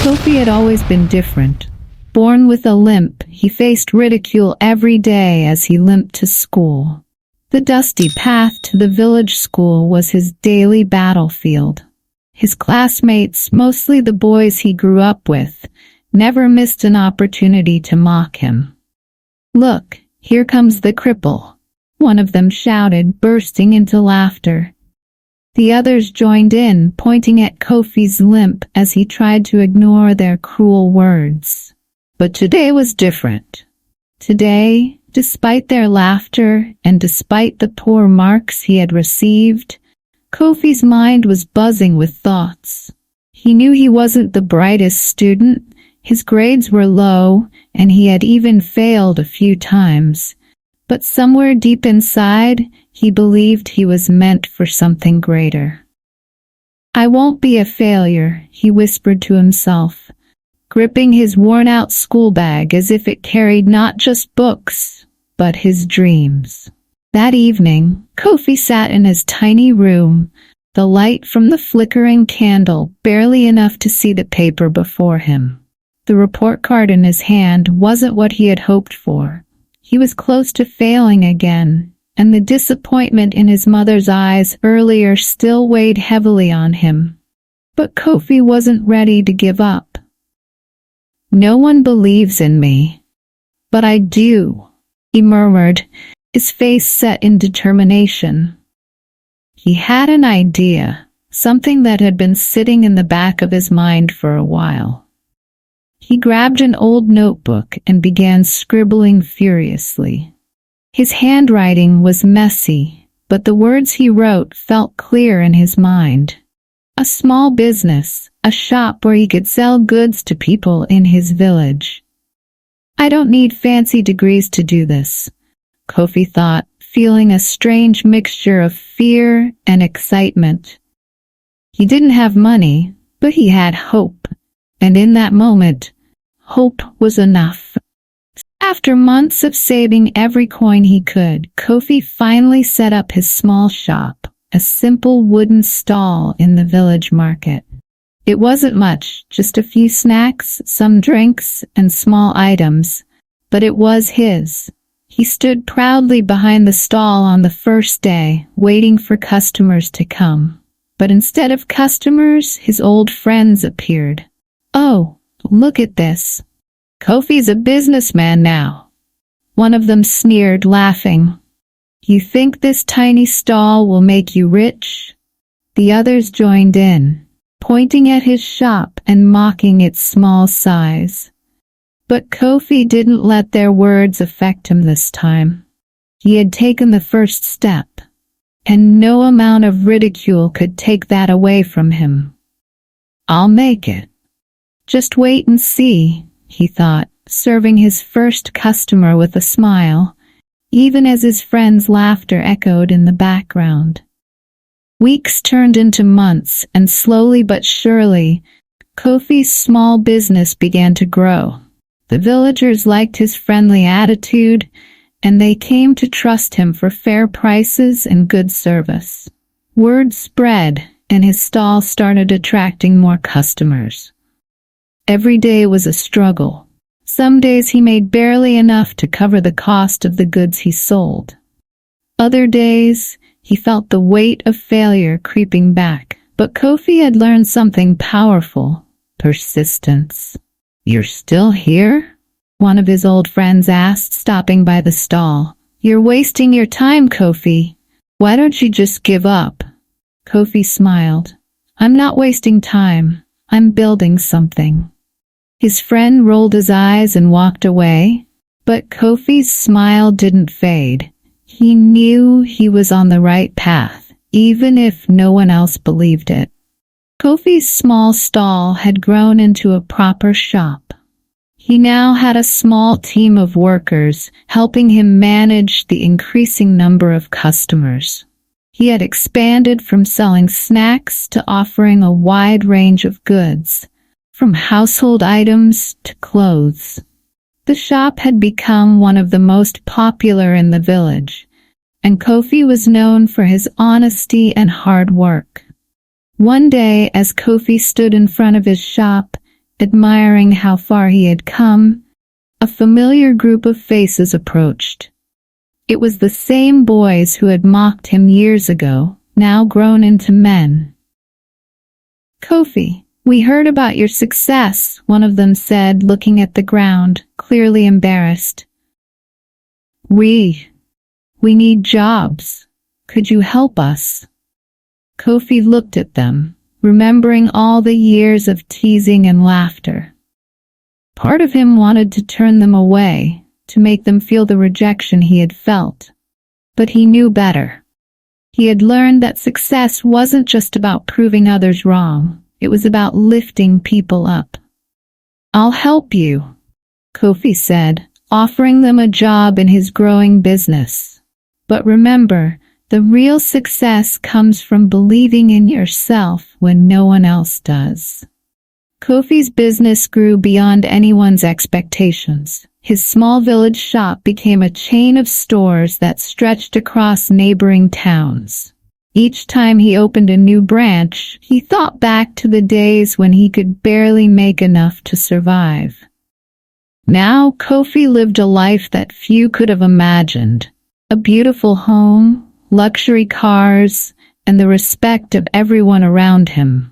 Kofi had always been different. Born with a limp, he faced ridicule every day as he limped to school. The dusty path to the village school was his daily battlefield. His classmates, mostly the boys he grew up with, never missed an opportunity to mock him. "Look, here comes the cripple," one of them shouted, bursting into laughter. The others joined in, pointing at Kofi's limp as he tried to ignore their cruel words. But today was different. Today, despite their laughter and despite the poor marks he had received, Kofi's mind was buzzing with thoughts. He knew he wasn't the brightest student, his grades were low, and he had even failed a few times. But somewhere deep inside, he believed he was meant for something greater. "I won't be a failure," he whispered to himself, gripping his worn-out school bag as if it carried not just books, but his dreams. That evening, Kofi sat in his tiny room, the light from the flickering candle barely enough to see the paper before him. The report card in his hand wasn't what he had hoped for. He was close to failing again, and the disappointment in his mother's eyes earlier still weighed heavily on him. But Kofi wasn't ready to give up. "No one believes in me, but I do," he murmured, his face set in determination. He had an idea, something that had been sitting in the back of his mind for a while. He grabbed an old notebook and began scribbling furiously. His handwriting was messy, but the words he wrote felt clear in his mind. A small business, a shop where he could sell goods to people in his village. "I don't need fancy degrees to do this," Kofi thought, feeling a strange mixture of fear and excitement. He didn't have money, but he had hope, and in that moment, hope was enough. After months of saving every coin he could, Kofi finally set up his small shop, a simple wooden stall in the village market. It wasn't much, just a few snacks, some drinks, and small items, but it was his. He stood proudly behind the stall on the first day, waiting for customers to come. But instead of customers, his old friends appeared. "Oh, look at this. Kofi's a businessman now," one of them sneered, laughing. "You think this tiny stall will make you rich?" The others joined in, pointing at his shop and mocking its small size. But Kofi didn't let their words affect him this time. He had taken the first step, and no amount of ridicule could take that away from him. "I'll make it. Just wait and see," he thought, serving his first customer with a smile, even as his friends' laughter echoed in the background. Weeks turned into months, and slowly but surely, Kofi's small business began to grow. The villagers liked his friendly attitude, and they came to trust him for fair prices and good service. Word spread, and his stall started attracting more customers. Every day was a struggle. Some days he made barely enough to cover the cost of the goods he sold. Other days, he felt the weight of failure creeping back. But Kofi had learned something powerful: persistence. "You're still here?" one of his old friends asked, stopping by the stall. "You're wasting your time, Kofi. Why don't you just give up?" Kofi smiled. "I'm not wasting time. I'm building something." His friend rolled his eyes and walked away, but Kofi's smile didn't fade. He knew he was on the right path, even if no one else believed it. Kofi's small stall had grown into a proper shop. He now had a small team of workers helping him manage the increasing number of customers. He had expanded from selling snacks to offering a wide range of goods, from household items to clothes. The shop had become one of the most popular in the village, and Kofi was known for his honesty and hard work. One day, as Kofi stood in front of his shop, admiring how far he had come, a familiar group of faces approached. It was the same boys who had mocked him years ago, now grown into men. "Kofi, we heard about your success," one of them said, looking at the ground, clearly embarrassed. We need jobs. Could you help us?" Kofi looked at them, remembering all the years of teasing and laughter. Part of him wanted to turn them away, to make them feel the rejection he had felt. But he knew better. He had learned that success wasn't just about proving others wrong, it was about lifting people up. "I'll help you," Kofi said, offering them a job in his growing business. "But remember, the real success comes from believing in yourself when no one else does." Kofi's business grew beyond anyone's expectations. His small village shop became a chain of stores that stretched across neighboring towns. Each time he opened a new branch, he thought back to the days when he could barely make enough to survive. Now Kofi lived a life that few could have imagined. A beautiful home, luxury cars, and the respect of everyone around him.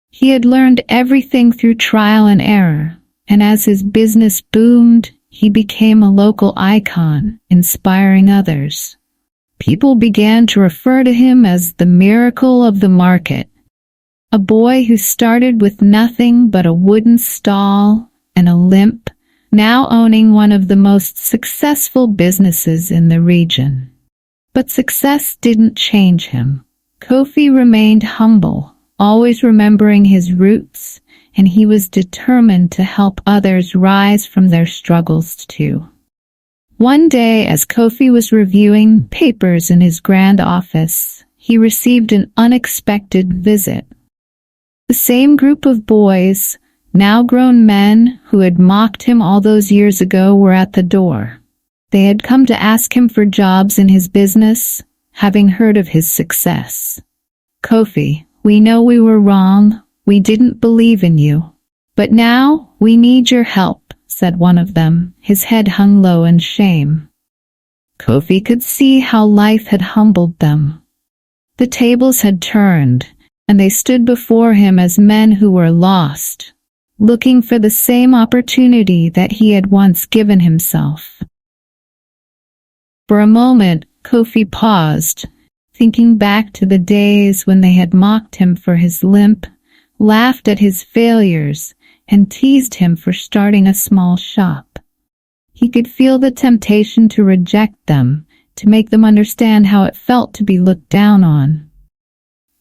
He had learned everything through trial and error, and as his business boomed, he became a local icon, inspiring others. People began to refer to him as the miracle of the market. A boy who started with nothing but a wooden stall and a limp, now owning one of the most successful businesses in the region. But success didn't change him. Kofi remained humble, always remembering his roots, and he was determined to help others rise from their struggles too. One day, as Kofi was reviewing papers in his grand office, he received an unexpected visit. The same group of boys, now grown men, who had mocked him all those years ago were at the door. They had come to ask him for jobs in his business, having heard of his success. "Kofi, we know we were wrong. We didn't believe in you. But now we need your help," said one of them, his head hung low in shame. Kofi could see how life had humbled them. The tables had turned, and they stood before him as men who were lost, looking for the same opportunity that he had once given himself. For a moment, Kofi paused, thinking back to the days when they had mocked him for his limp, laughed at his failures, and teased him for starting a small shop. He could feel the temptation to reject them, to make them understand how it felt to be looked down on.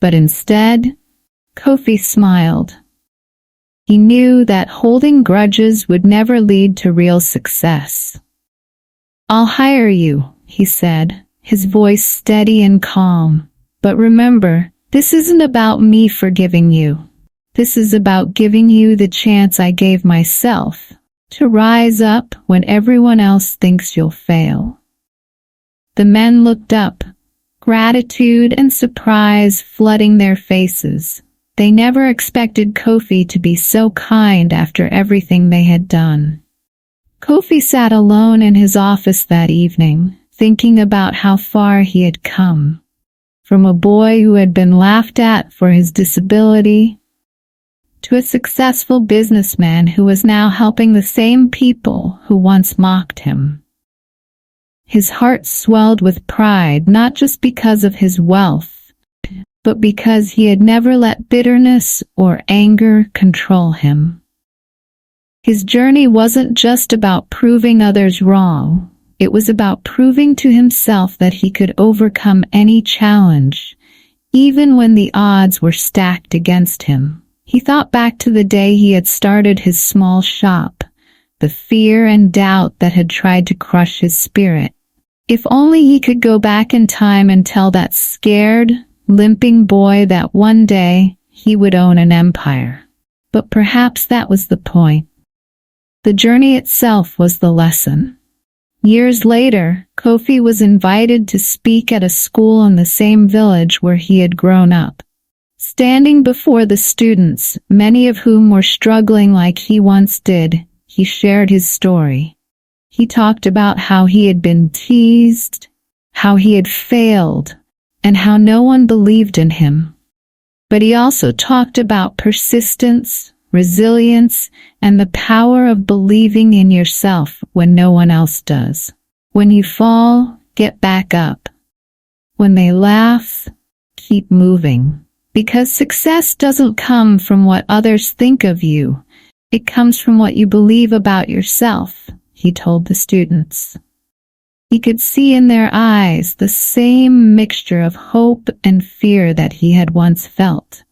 But instead, Kofi smiled. He knew that holding grudges would never lead to real success. "I'll hire you," he said, his voice steady and calm. "But remember, this isn't about me forgiving you. This is about giving you the chance I gave myself, to rise up when everyone else thinks you'll fail." The men looked up, gratitude and surprise flooding their faces. They never expected Kofi to be so kind after everything they had done. Kofi sat alone in his office that evening, thinking about how far he had come. From a boy who had been laughed at for his disability, to a successful businessman who was now helping the same people who once mocked him. His heart swelled with pride, not just because of his wealth, but because he had never let bitterness or anger control him. His journey wasn't just about proving others wrong. It was about proving to himself that he could overcome any challenge, even when the odds were stacked against him. He thought back to the day he had started his small shop, the fear and doubt that had tried to crush his spirit. If only he could go back in time and tell that scared, limping boy that one day he would own an empire. But perhaps that was the point. The journey itself was the lesson. Years later, Kofi was invited to speak at a school in the same village where he had grown up. Standing before the students, many of whom were struggling like he once did, he shared his story. He talked about how he had been teased, how he had failed, and how no one believed in him. But he also talked about persistence, resilience, and the power of believing in yourself when no one else does. When you fall, get back up. When they laugh, keep moving. Because success doesn't come from what others think of you. It comes from what you believe about yourself, he told the students. He could see in their eyes the same mixture of hope and fear that he had once felt.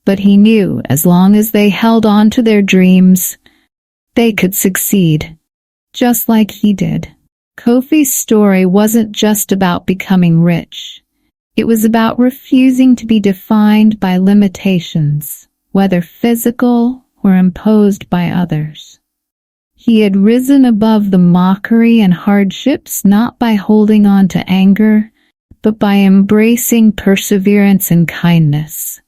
But he knew as long as they held on to their dreams, they could succeed, just like he did. Kofi's story wasn't just about becoming rich. It was about refusing to be defined by limitations, whether physical or imposed by others. He had risen above the mockery and hardships not by holding on to anger, but by embracing perseverance and kindness.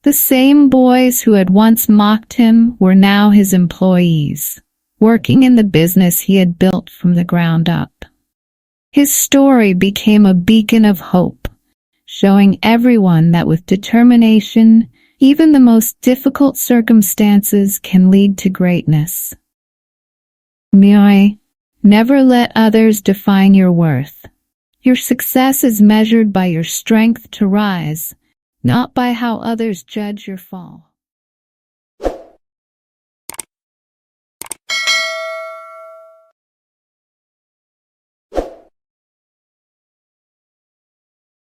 The same boys who had once mocked him were now his employees, working in the business he had built from the ground up. His story became a beacon of hope, showing everyone that with determination, even the most difficult circumstances can lead to greatness. Never let others define your worth. Your success is measured by your strength to rise, not by how others judge your fall.